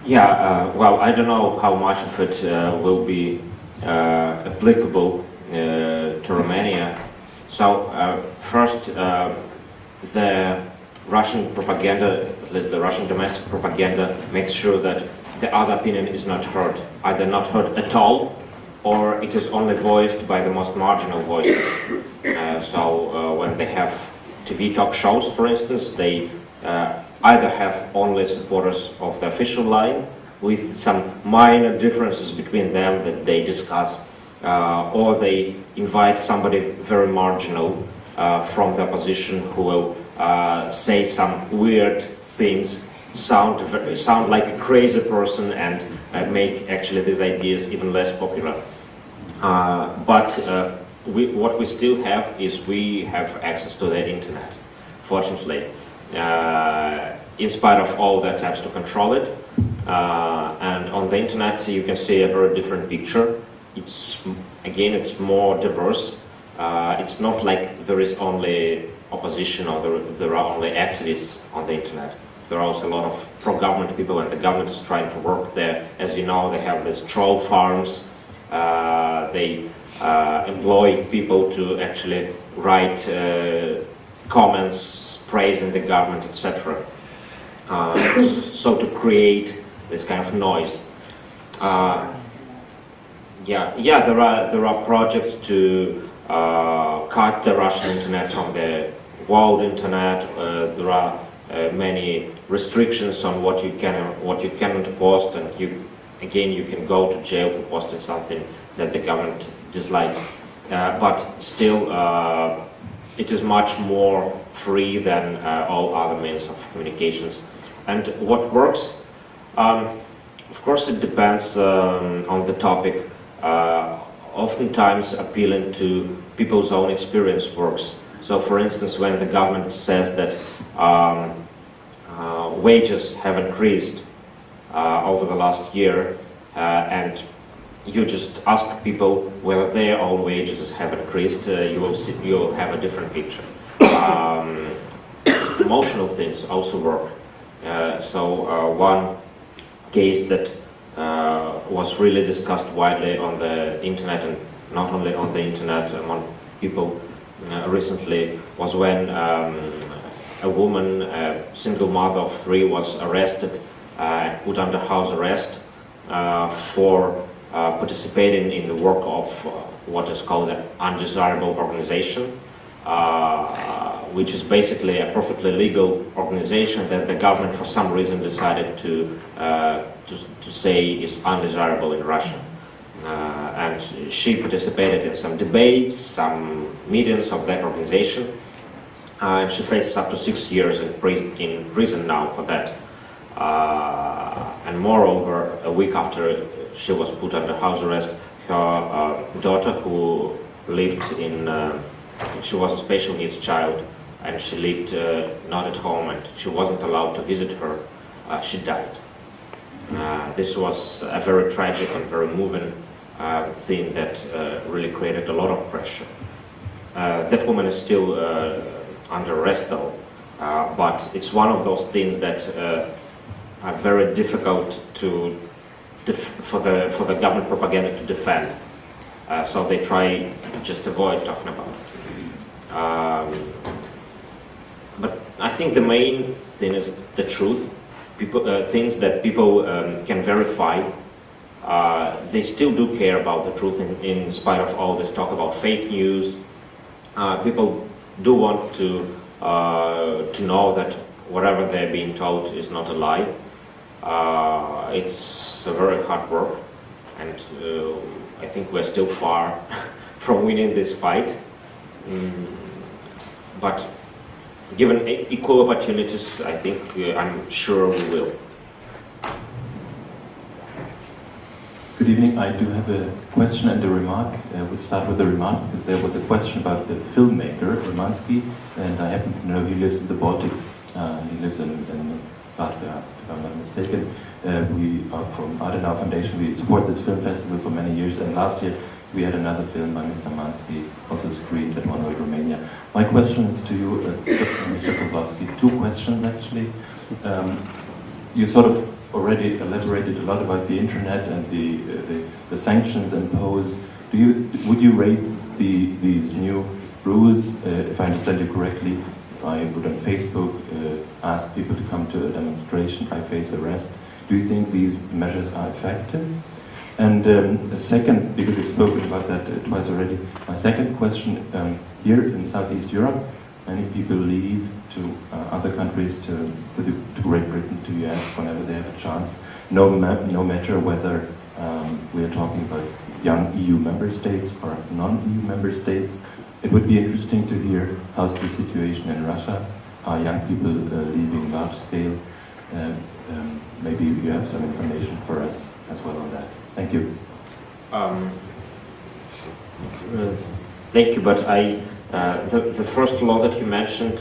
Speaker 4: Yeah, well, I don't know how much of it will be applicable to Romania. So first, the Russian propaganda, at least the Russian domestic propaganda, makes sure that the other opinion is not heard, either not heard at all, or it is only voiced by the most marginal voices. So when they have TV talk shows, for instance, they either have only supporters of the official line, with some minor differences between them that they discuss, or they invite somebody very marginal from the opposition who will say some weird things, sound like a crazy person, and make actually these ideas even less popular. But what we still have is we have access to the internet, fortunately, in spite of all the attempts to control it. And on the internet you can see a very different picture. It's more diverse. It's not like there is only opposition or there are only activists on the internet. There are also a lot of pro-government people, and the government is trying to work there. As you know, they have these troll farms. They employ people to actually write comments praising the government, etc. So to create this kind of noise. There are projects to cut the Russian internet from the world internet. There are many restrictions on what you can and what you cannot post, and you can go to jail for posting something that the government dislikes. But still, it is much more free than all other means of communications. And what works? Of course, it depends on the topic. Oftentimes, appealing to people's own experience works. So, for instance, when the government says that wages have increased over the last year, and you just ask people whether their own wages have increased, you'll have a different picture. Emotional things also work. One case that was really discussed widely on the internet, and not only on the internet, among people recently, was when a woman, a single mother of 3, was arrested and put under house arrest for participating in the work of what is called an undesirable organization, which is basically a perfectly legal organization that the government for some reason decided to say is undesirable in Russia. And she participated in some debates, some meetings of that organization, and she faces up to 6 years in prison now for that. And moreover, a week after she was put under house arrest, her daughter, who lived in, she was a special needs child, and she lived not at home, and she wasn't allowed to visit her, she died. This was a very tragic and very moving thing that really created a lot of pressure. That woman is still under arrest though, but it's one of those things that are very difficult for the government propaganda to defend. So they try to just avoid talking about it. But I think the main thing is the truth. Things that people can verify. They still do care about the truth in spite of all this talk about fake news. People do want to know that whatever they're being told is not a lie. It's a very hard work, and I think we're still far from winning this fight. But given equal opportunities, I think I'm sure we will.
Speaker 6: Good evening. I do have a question and a remark. We'll start with the remark because there was a question about the filmmaker, Romansky, and I happen to know he lives in the Baltics. He lives in Latvia, if I'm not mistaken. We are from Adenauer Foundation. We support this film festival for many years, and last year we had another film by Mr. Mansky, also screened at One World Romania. My question is to you, Mr. Kozlovsky. 2 questions, actually. You sort of already elaborated a lot about the internet and the sanctions imposed. Would you rate these new rules, if I understand you correctly, if I would on Facebook ask people to come to a demonstration, I face arrest? Do you think these measures are effective? And a second, because you've spoken about that twice already, my second question, here in Southeast Europe, many people leave to other countries, to Great Britain, to US, whenever they have a chance, no matter whether we are talking about young EU member states or non-EU member states. It would be interesting to hear how's the situation in Russia. Are young people leaving large scale? Maybe you have some information for us as well on that. Thank you.
Speaker 4: Thank you, but the first law that you mentioned,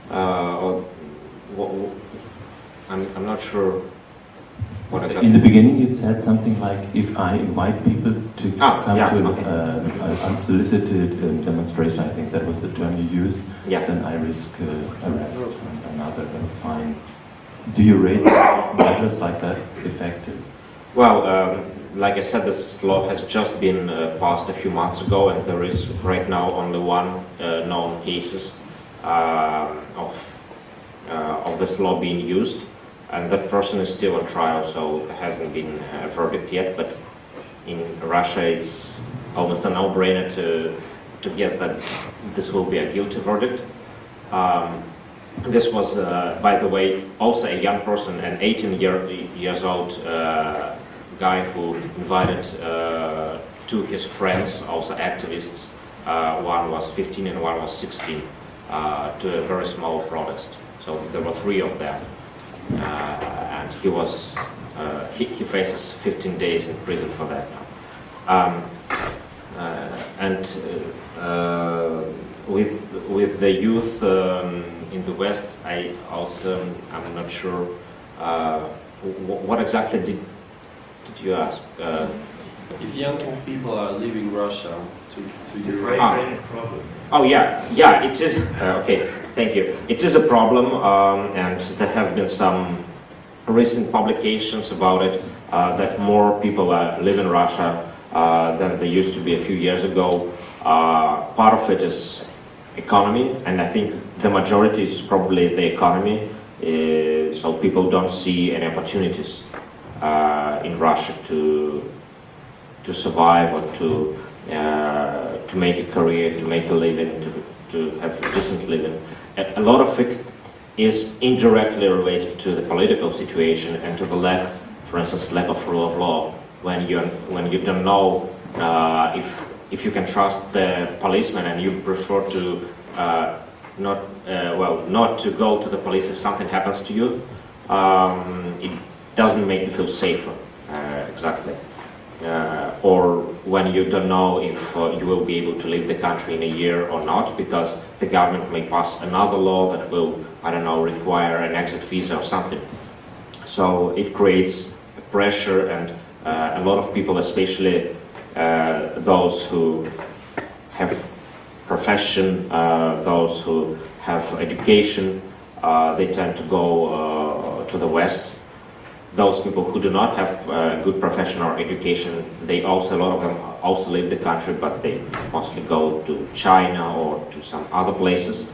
Speaker 4: I'm not sure what exactly.
Speaker 6: In the beginning you said something like, if I invite people to come to an unsolicited demonstration, I think that was the term you used, then I risk arrest and another fine. Do you rate measures like that effective?
Speaker 4: Well, like I said, this law has just been passed a few months ago, and there is right now only one known cases of this law being used, and that person is still on trial, so there hasn't been a verdict yet. But in Russia, it's almost a no-brainer to guess that this will be a guilty verdict. this was, by the way, also a young person, an 18 years old guy who invited two his friends, also activists. One was 15 and one was 16, to a very small protest. So there were 3 of them, and he faces 15 days in prison for that now. With the youth in the West, I'm not sure what exactly did you ask?
Speaker 12: If young people are leaving Russia to Europe.
Speaker 4: Oh yeah, it is. Okay, thank you. It is a problem, and there have been some recent publications about it, that more people live in Russia than they used to be a few years ago. Part of it is economy, and I think the majority is probably the economy. So people don't see any opportunities in Russia to survive or to make a career, to make a living, to have a decent living. A lot of it is indirectly related to the political situation and to the lack, for instance, lack of rule of law. When you don't know if you can trust the policeman and you prefer to not to go to the police if something happens to you, it doesn't make you feel safer, exactly. Or when you don't know if you will be able to leave the country in a year or not, because the government may pass another law that will, I don't know, require an exit visa or something. So it creates pressure, and a lot of people, especially those who have profession, those who have education, they tend to go to the West. Those people who do not have good profession or education, a lot of them also leave the country, but they mostly go to China or to some other places.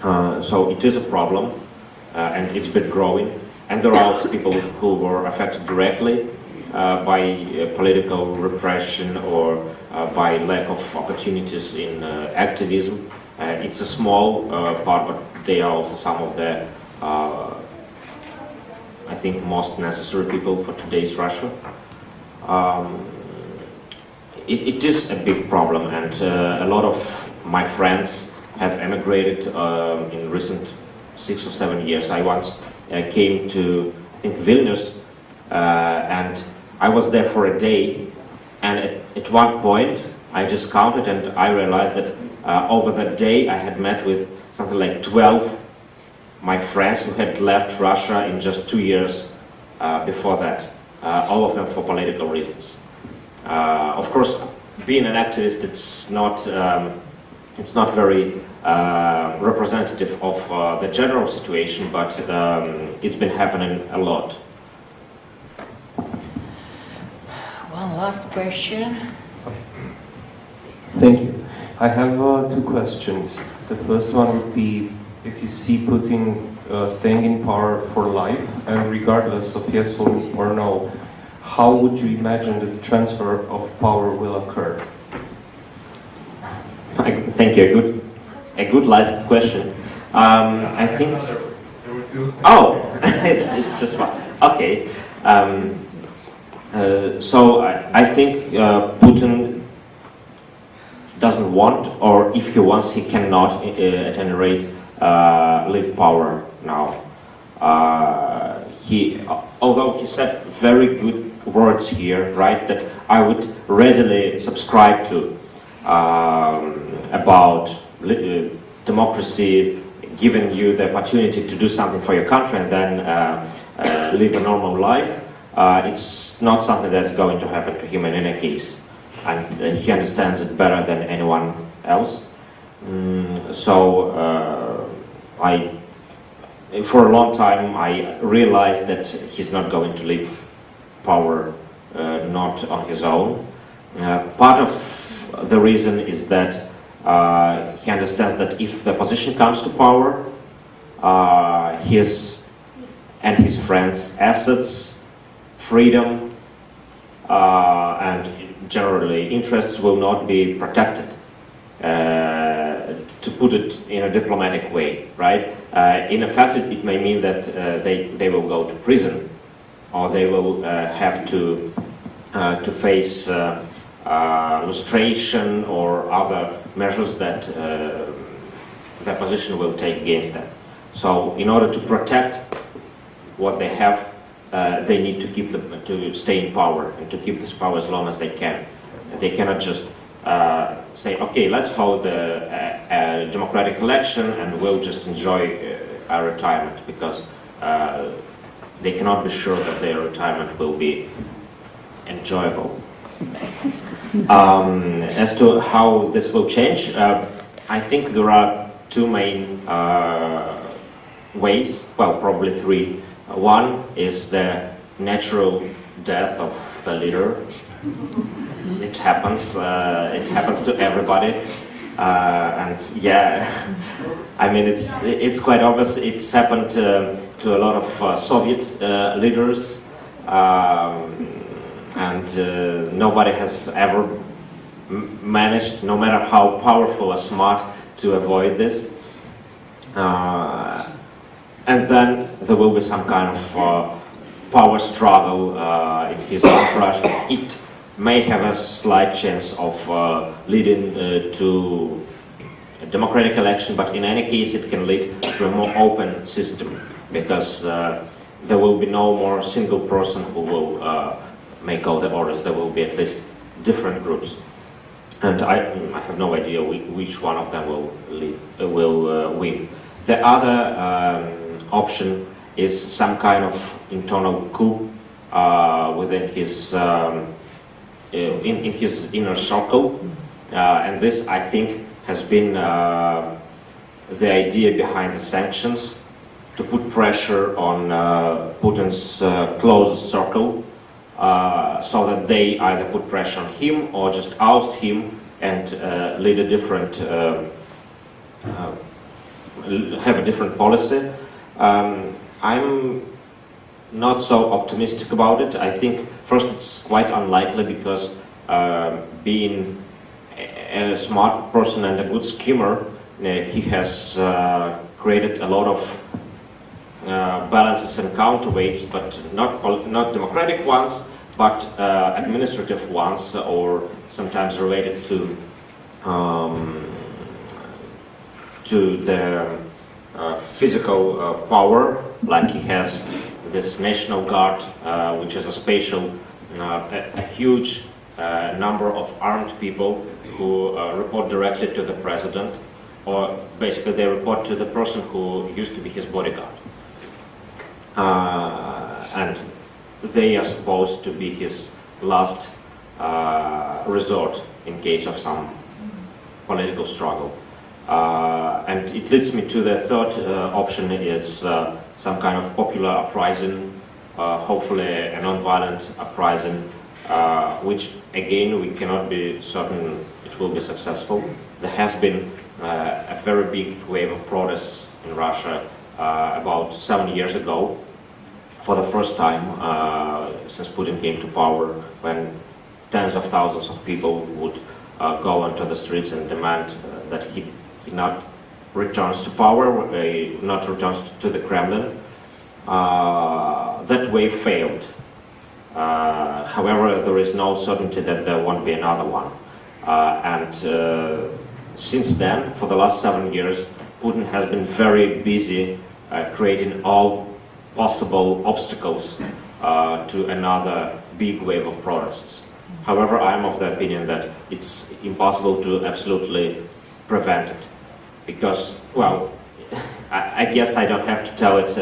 Speaker 4: So it is a problem, and it's been growing. And there are also people who were affected directly by political repression or by lack of opportunities in activism. It's a small part, but they are also some of the I think most necessary people for today's Russia. It is a big problem, and a lot of my friends have emigrated in recent 6 or 7 years. I once came to, I think, Vilnius, and I was there for a day, and at one point I just counted and I realized that over that day I had met with something like 12 my friends who had left Russia in just 2 years before that, all of them for political reasons. Of course, being an activist, it's not very representative of the general situation, but it's been happening a lot.
Speaker 1: One last question.
Speaker 12: Thank you. I have 2 questions. The first one would be, if you see Putin staying in power for life, and regardless of yes or no, how would you imagine the transfer of power will occur?
Speaker 4: Thank you. A good last question. I think. Oh, it's just fine. Okay. So I think Putin doesn't want, or if he wants, he cannot, at any rate, leave power now. Although he said very good words here, right, that I would readily subscribe to, about democracy, giving you the opportunity to do something for your country and then live a normal life. It's not something that's going to happen to him in any case, and he understands it better than anyone else. For a long time, I realized that he's not going to leave power, not on his own. Part of the reason is that he understands that if the opposition comes to power, his and his friends' assets, freedom, and generally interests will not be protected. to put it in a diplomatic way, right? In effect, it may mean that they will go to prison, or they will have to face lustration or other measures that their position will take against them. So, in order to protect what they have, they need to stay in power and to keep this power as long as they can. They cannot just say, okay, let's hold a democratic election and we'll just enjoy our retirement, because they cannot be sure that their retirement will be enjoyable. As to how this will change, I think there are two main ways, well, probably three. One is the natural death of the leader. It happens to everybody, and yeah, I mean it's quite obvious. It's happened to a lot of Soviet leaders, and nobody has ever managed, no matter how powerful or smart, to avoid this. And then there will be some kind of power struggle in his entourage. It may have a slight chance of leading to a democratic election, but in any case it can lead to a more open system, because there will be no more single person who will make all the orders. There will be at least different groups. And I have no idea which one of them will win. The other option is some kind of internal coup within his in his inner circle, and this, I think, has been the idea behind the sanctions, to put pressure on Putin's closest circle, so that they either put pressure on him or just oust him and lead a different, have a different policy. I'm not so optimistic about it. I think first it's quite unlikely, because being a smart person and a good schemer, he has created a lot of balances and counterweights, but not democratic ones, but administrative ones, or sometimes related to the physical power, like he has this National Guard, which is a special, a huge number of armed people who report directly to the president, or basically they report to the person who used to be his bodyguard. And they are supposed to be his last resort in case of some political struggle. And it leads me to the third option, is some kind of popular uprising, hopefully a non-violent uprising, which again we cannot be certain it will be successful. There has been a very big wave of protests in Russia about 7 years ago, for the first time since Putin came to power, when tens of thousands of people would go onto the streets and demand that he not returns to power, not returns to the Kremlin. That wave failed. However, there is no certainty that there won't be another one. And since then, for the last 7 years, Putin has been very busy creating all possible obstacles to another big wave of protests. However, I am of the opinion that it's impossible to absolutely prevent it, because, well, I guess I don't have to tell it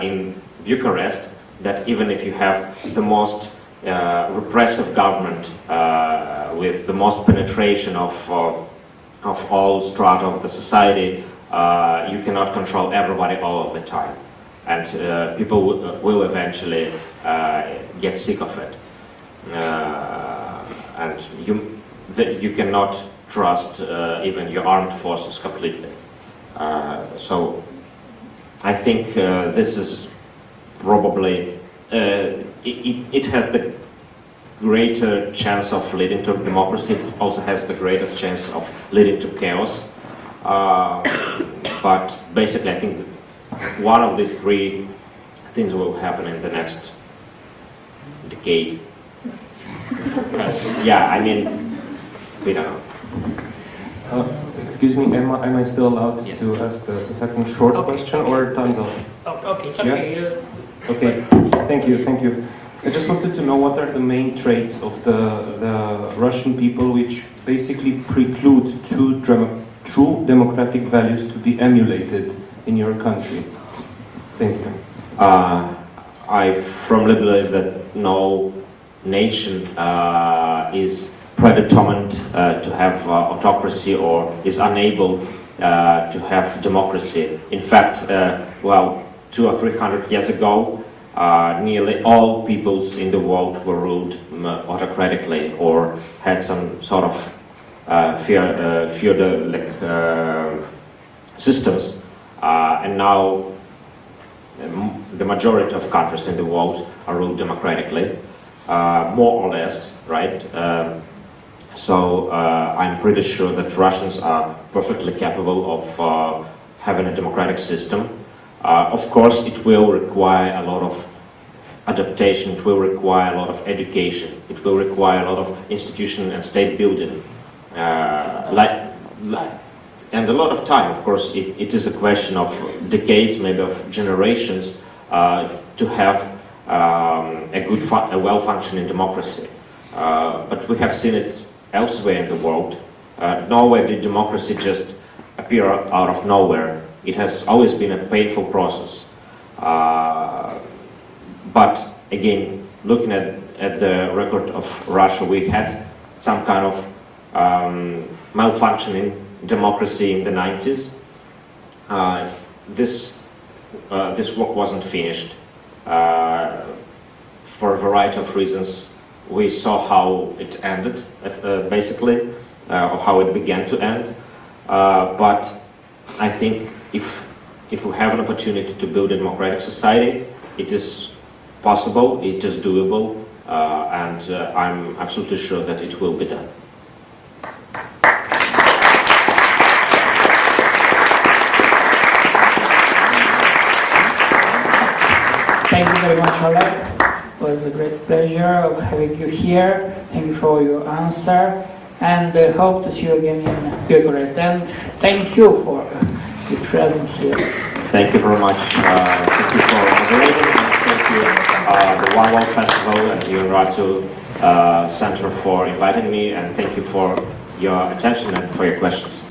Speaker 4: in Bucharest that even if you have the most repressive government with the most penetration of all strata of the society, you cannot control everybody all of the time, and people will eventually get sick of it, and you cannot trust even your armed forces completely. So I think this is probably, it has the greater chance of leading to democracy. It also has the greatest chance of leading to chaos. But basically, I think that one of these three things will happen in the next decade. Because, yeah, I mean, we don't know.
Speaker 12: Excuse me, am I still allowed
Speaker 4: Yes.
Speaker 12: to ask a second short question, or time's up?
Speaker 1: Okay, it's okay.
Speaker 12: Yeah? Okay, thank you. I just wanted to know what are the main traits of the Russian people which basically preclude true democratic values to be emulated in your country. Thank you.
Speaker 4: I firmly believe that no nation is predetermined to have autocracy or is unable to have democracy. In fact, 200 or 300 years ago, nearly all peoples in the world were ruled autocratically or had some sort of feudal systems. And now the majority of countries in the world are ruled democratically, more or less, right? So I'm pretty sure that Russians are perfectly capable of having a democratic system. Of course, it will require a lot of adaptation, it will require a lot of education, it will require a lot of institution and state building. And a lot of time, of course. It is a question of decades, maybe of generations, to have a well-functioning democracy. But we have seen it elsewhere in the world. Nowhere did democracy just appear out of nowhere. It has always been a painful process. But again, looking at the record of Russia, we had some kind of malfunctioning democracy in the 90s. This work wasn't finished for a variety of reasons. We saw how it ended, basically, or how it began to end. But I think if we have an opportunity to build a democratic society, it is possible, it is doable, and I'm absolutely sure that it will be done.
Speaker 1: Thank you very much, Oleg. It was a great pleasure of having you here. Thank you for your answer, and hope to see you again in Bucharest. And thank you for being present here.
Speaker 4: Thank you very much. Thank you for moderating, and thank you the One World Festival and the Uratu Center for inviting me, and thank you for your attention and for your questions.